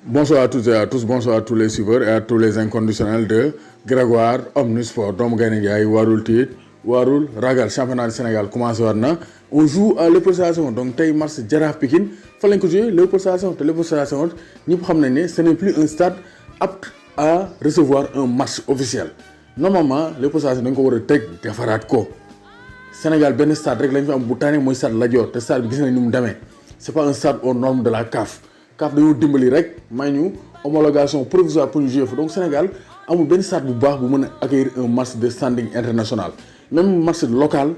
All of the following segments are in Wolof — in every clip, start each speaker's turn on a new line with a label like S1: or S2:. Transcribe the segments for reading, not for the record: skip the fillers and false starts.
S1: Bonsoir à toutes et à tous, bonsoir à tous les suiveurs et à tous les inconditionnels de Grégoire Omnisport. Doomu Gaynde Njaay warul tiit warul ragal championnat du Sénégal commencé war na on joue à Léopold Sédar Senghor donc tey match Jaraaf Pikine fa lañ ko joué Léopold Sédar Senghor te Léopold Sédar Senghor ñëpp xam nañ ne ce n'est plus un stade apte à recevoir un match officiel normalement Léopold Sédar Senghor dañ ko war a teg defaraat ko Sénégal benn stade rek lañ fi am bu tane mooy stade Lat Dior te stade bi gis nañ ni mu demee c'est pas un stade aux normes de la CAF. CAF dañoo dimbali rek may ñu homologation provisoire pour ñu jouer fa donc Sénégal amul benn stade bu baax bu mën a accueillir un match de standing international même match local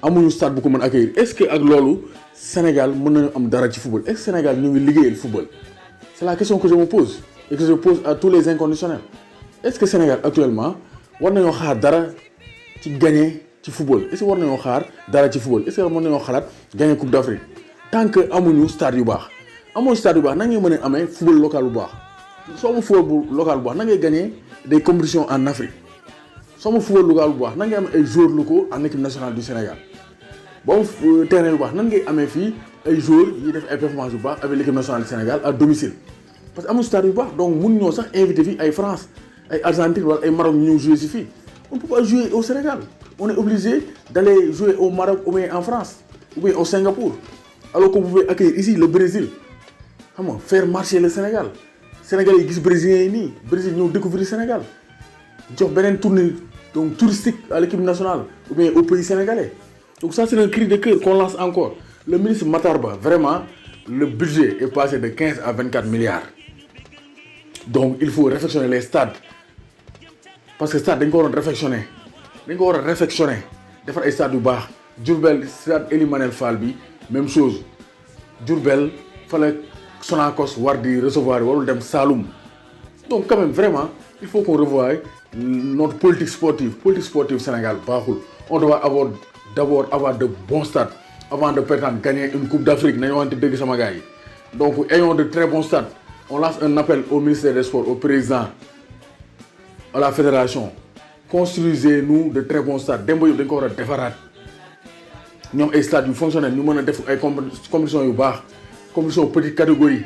S1: amuñu stade bu ko mën a accueillir est-ce que ak loolu Sénégal mën nañu am dara ci football est-ce que Sénégal ñu ngi liggéeyal football c'est la question que je me pose et que je pose à tous les inconditionnels est-ce que Sénégal actuellement war nañoo xaar dara ci gagner ci football est-ce que war nañoo xaar dara ci football est-ce que mën nañoo xalaat gagner Coupe d'Afrique tant que amuñu stade yu baax. amoo stade bu baax na ngay mën a amee football local bu baax soo amul football bu local bu baax na ngay gagner des compétitions en Afrique soo amul football local bu baax na ngay am ay joueurs locaux en équipe nationale du Sénégal boo amul terrain bu baax nan ngay amee fii ay joueurs yi def ay performances bu baax avec l'équipe nationale du Sénégal à domicile parce que amul stade bu baax donc mun ñoo sax invité fii ay France ay Argentine wala ay Maroc ñu ñëw jouer si fii on ne peut pas jouer au Sénégal on est obligé d'aller jouer au Maroc ou bien en France ou bien au Singapour alors qu'on pouvait accueillir ici le Brésil. xam nga faire marcher le Sénégal Sénégalais yi gis Brésiliens yi nii Brésil ñëw découvrir Sénégal jox beneen tournée donc touristique à l'équipe nationale ou bien au pays sénégalais donc ça c'est un cri de cœur qu'on lance encore le ministre Matar Ba vraiment le budget est passé de 15 à 24 milliards donc il faut réfectionner les stades parce que stade dañ ko waroon réfectionner defar ay stades yu baax Diourbel stade Ely Manel Fall bi même chose Diourbel fala Sonacos war di recevoir warul dem Saloum donc quand même vraiment il faut qu'on revoie notre politique sportive Sénégal baaxul on doit d'abord avoir de bons stades avant de prétendre gagner une coupe d'Afrique nañu wante dëgg sama gars yi donc ayons de très bons stades on lance un appel au ministère des Sports au président à la fédération construisez-nous de très bons stades démb yëpp dañ ko war a defaraat ñoom ay stades yu fonctionnels ñu mën a def ay compétitions yu baax compétition petite catégorie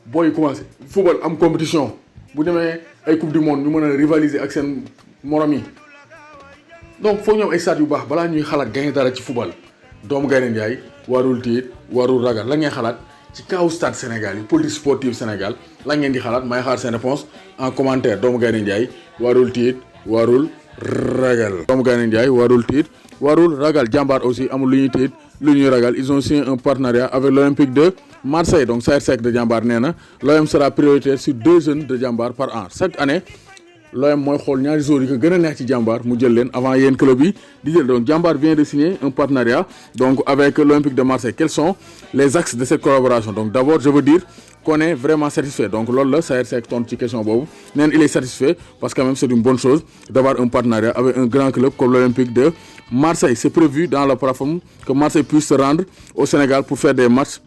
S1: booy commencé football am compétition bu demee ay coupe du monde ñu mën a rivaliser ak seen morom yi donc foog ñoom ay stades yu baax balaa ñuy xalaat gagner dara ci football Doomu Gaynde Njaay warul tiit warul ragal la ngeen xalaat ci kaw stade Sénégal yi politique sportive Sénégal la ngeen di xalaat may xaar seen réponse en commentaire Doomu Gaynde Njaay warul tiit warul ragal. Doomu Gaynde Njaay warul tiit warul ragal Jambaar aussi amul lu ñuy tiit lu ñuy ragal ils ont signé un partenariat avec l'Olympique de Marseille donc Saër Seck de Jambaar nee na l'OM sera prioritaire sur 2 jeunes de Jambaar par an chaque année l'OM mooy xool ñaari joueurs yi ko gën a neex ci Jambaar mu jël leen avant yéen club yi di jël donc Jambaar vient de signer un partenariat donc avec l'Olympique de Marseille quels sont les axes de cette collaboration donc d'abord je veux dire qu'on est vraiment satisfait donc loolu la Saër Seck tontu ci question boobu nee na il est satisfait parce que quand même c'est une bonne chose d'avoir un partenariat avec un grand club comme l'Olympique de Marseille c'est prévu dans la plateforme que Marseille puisse se rendre au Sénégal pour faire des matchs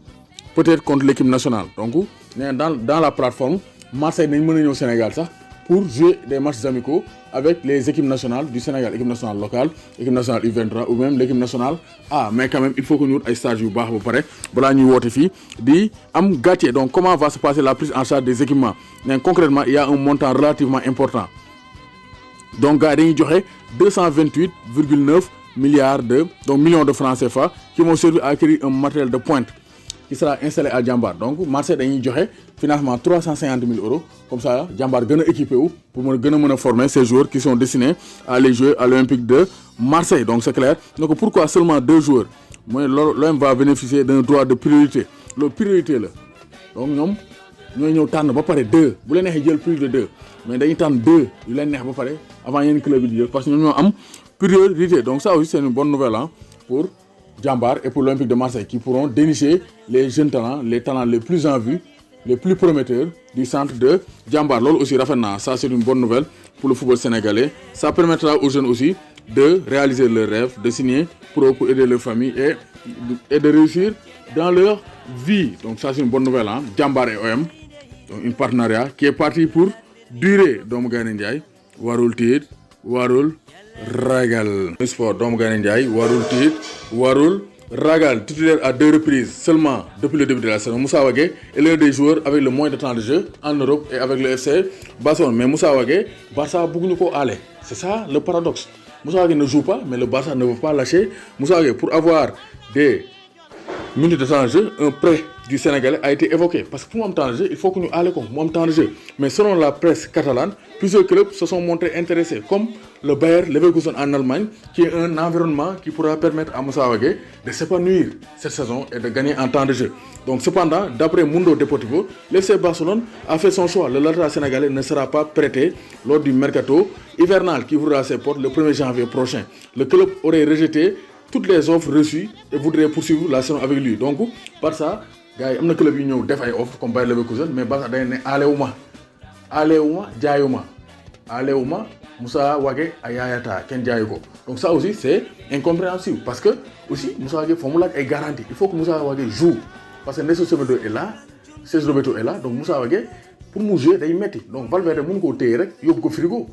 S1: peut-être contre l'équipe nationale donc nee na dans la plateforme Marseille nañ mën a ñëw Sénégal sax pour jouer des matchs amicaux avec les équipes nationales du Sénégal équipe nationale locale équipe nationale U23 ou même l'équipe nationale A mais quand même il faut que ñu wut ay stages yu baax ba pare balaa ñuy woote fii di am gàcce donc comment va se passer la prise en charge des équipements mais concrètement il y a un montant relativement important donc gars yi dañuy joxe 228,9 milliards millions de francs CFA qui vont servir à acquérir un matériel de pointe qui sera installé à Jambar donc Marseille dañuy joxe financement 350 000 euros comme ça Jambar gën a équipé wu pour gën a mën a former ces joueurs qui sont destinés à aller jouer à l'Olympique de Marseille donc c'est clair donc pourquoi seulement 2 joueurs mooy l'OM va bénéficier d'un droit de priorité loolu priorité la donc ñoom ñooy ñëw tànn ba pare 2 bu leen neexee jël plus de 2 mais dañuy tànn 2 yu leen neex ba pare avant yenn club yi di jël parce que ñoom ñoo am priorité donc ça aussi c'est une bonne nouvelle pour Jambar et pour l'Olympique de Marseille qui pourront dénicher les jeunes talents les talents les plus en vue les plus prometteurs du centre de Jambar loolu aussi rafet na ça c'est une bonne nouvelle pour le football sénégalais ça permettra aux jeunes aussi de réaliser leurs rêves de signer pro pour aider leur famille et de réussir dans leur vie donc ça c'est une bonne nouvelle Jambar et OM donc un partenariat qui est parti pour durer Doomu Gaynde Njaay warul tiit warul ragal sport Doomu Gaynde Njaay warul tiit warul Ragal, titulaire à 2 reprises seulement depuis le début de la saison. Moussa Wagué est l'un des joueurs avec le moins de temps de jeu en Europe et avec le FC Barcelone. Mais Moussa Wagué, Barça beaucoup ko aller. C'est ça le paradoxe. Moussa Wagué ne joue pas, mais le Barça ne veut pas lâcher Moussa Wagué pour avoir des minutes de temps de jeu. Un prêt du Sénégalais a été évoqué parce que pour mon temps de jeu, il faut que nous allions mon temps de jeu. Mais selon la presse catalane, plusieurs clubs se sont montrés intéressés, comme le Bayer Leverkusen en Allemagne, qui est un environnement qui pourra permettre à Moussa Wagué de s'épanouir cette saison et de gagner en temps de jeu. Donc cependant, d'après Mundo Deportivo, l'FC Barcelone a fait son choix. Le latéral sénégalais ne sera pas prêté lors du mercato hivernal qui ouvrira ses portes le 1er janvier prochain. Le club aurait rejeté toutes les offres reçues et voudrait poursuivre la saison avec lui. Donc, par ça, gars yi am na club yu ñëw def ay offres comme Bayer Leverkusen, mais Barça dañ ne alewuma jaayuma Moussa Wagué a yaayata kenn jaayu ko. Donc ça aussi c'est incompréhensible parce que aussi Moussa Wagué faut mu laaj ay garantie. Il faut que Moussa Wagué joue parce que Nelson Semedo est là, Sergio Roberto est là, donc Moussa Wagué pour mu jouer day metti. Donc Valverde mënu koo téye rek yóbbu ko frigo.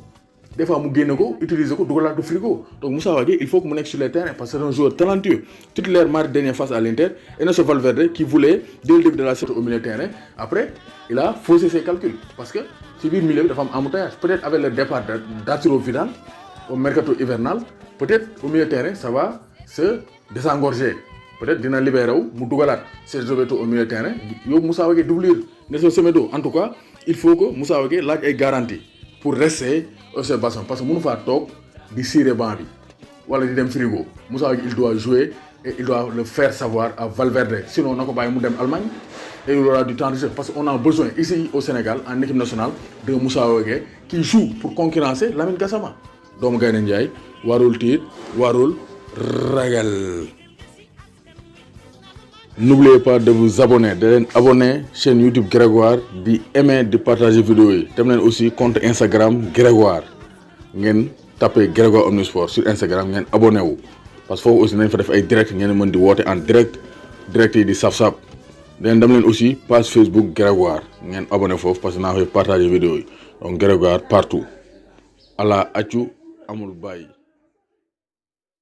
S1: Des fois, mu génne ko utiliser ko dugalaat ko frigo. Donc Moussa Wagué, il faut que mu nekk sur le terrain parce que c'est un joueur talentueux. Titulaire mardi dernier face à l'Inter, et non ce Valverde qui voulait dès le début de la saison au milieu de terrain. Après, il a faussé ses calculs parce que ci biir milieu bi dafa am embouteillage. Peut-être avec le départ d'Arturo Vidal au mercato hivernal, peut-être au milieu de terrain ça va se désengorger. Peut-être dina libéré wu mu dugalaat Sergio Roberto au milieu de terrain yow Moussa Wagué doublure Nelson Semedo. En tout cas, il faut que Moussa Wagué laaj ay garantie pour rester au FC Barcelone parce que mënu faa toog di cirer banc bi wala di dem frigo. Moussa Wagué il doit jouer et il doit le faire savoir à Valverde, sinon na ko bàyyi mu dem Allemagne et il aura du temps de jeu parce qu'on a besoin ici au Sénégal en équipe nationale de Moussa Wagué qui joue pour concurrencer Lamine Gassama. doomu Gaynde Njaay warul tiit warul ragal. N'oubliez pas de vous abonner, de abonner chaîne YouTube Grégoire, d'aimer, de partager vidéo yi. Dem leen aussi compte Instagram Grégoire. Ngeen tapez Grégoire Omnisport sur Instagram ngeen abonné wu. Parce que foofu aussi nañ fa def ay direct ngeen mën di woote en direct yi di saf-saf. Dem leen aussi page Facebook Grégoire ngeen abonné foofu parce que naa fay partager vidéo yi. Donc Grégoire partout. Allah accu amul bàyyi.